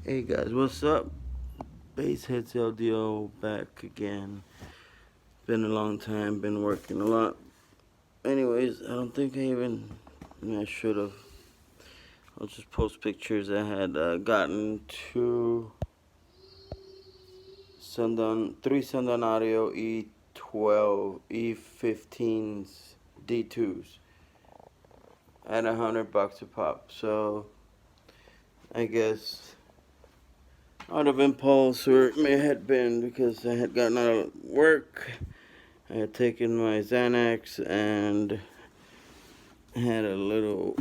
Hey guys, what's up? Bassheads LDO back again. Been a long time, been working a lot. Anyways, I don't think I should have. I'll just post pictures. I had gotten three Sundown Audio E12, E15s, D2s at $100 a pop. So I guess out of impulse, or it may have been because I had gotten out of work. I had taken my Xanax and had a little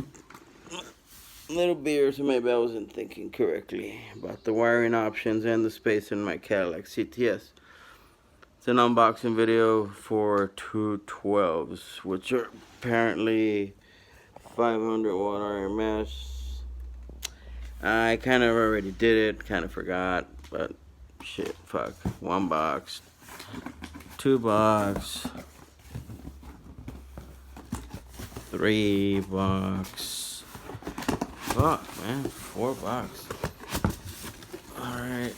beer, so maybe I wasn't thinking correctly about the wiring options and the space in my Cadillac CTS. It's an unboxing video for 212s, which are apparently 500 watt RMS. I kind of already did it, kind of forgot, but shit, fuck. 1 box, 2 box, 3 box. Fuck, man, $4. Alright,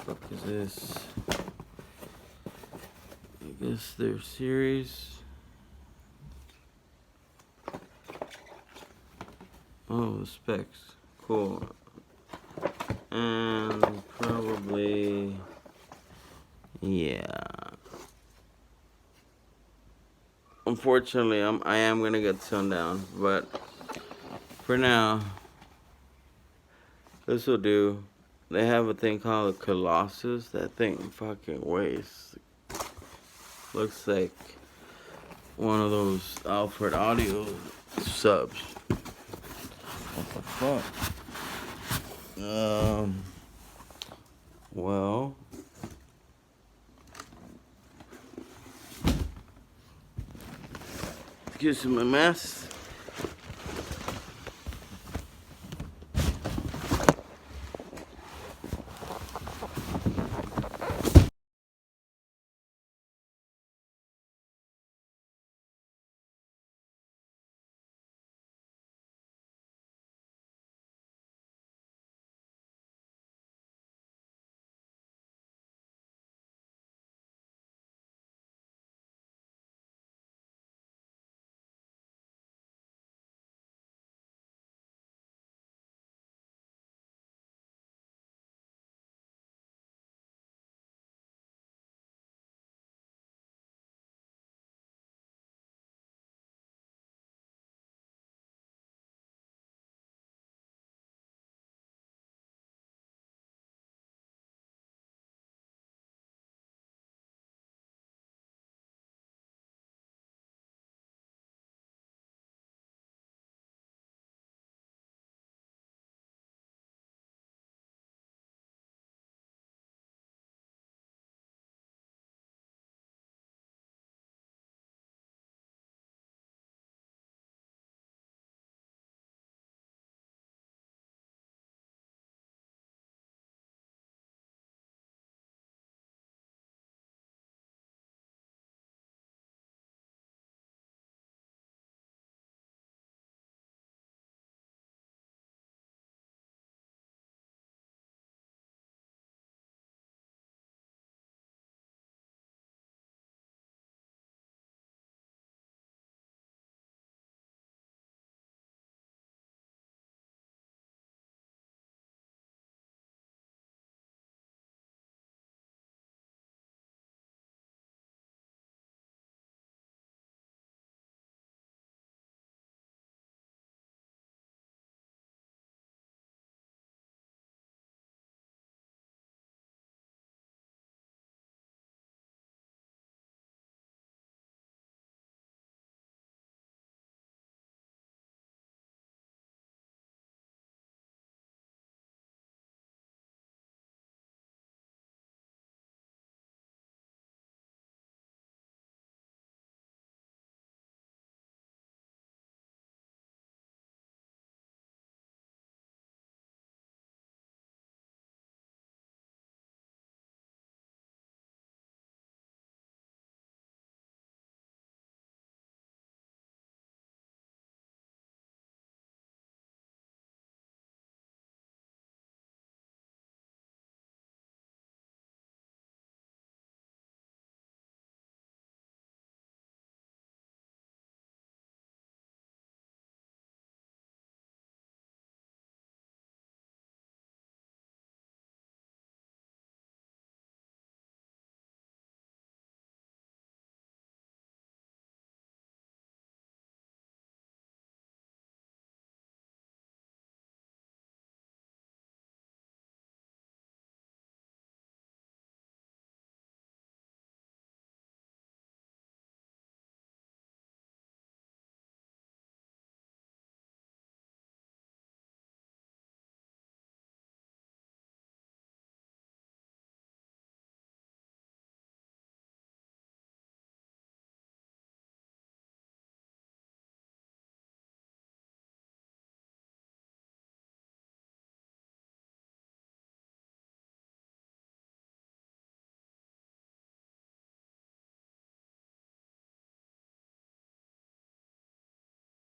fuck is this? I guess their series. Oh, the specs. Cool. And probably, yeah. Unfortunately, I am gonna get Sundown, but for now, this will do. They have a thing called a Colossus. That thing fucking weighs. Looks like one of those Alfred Audio subs. What the fuck? Well, excuse my mess.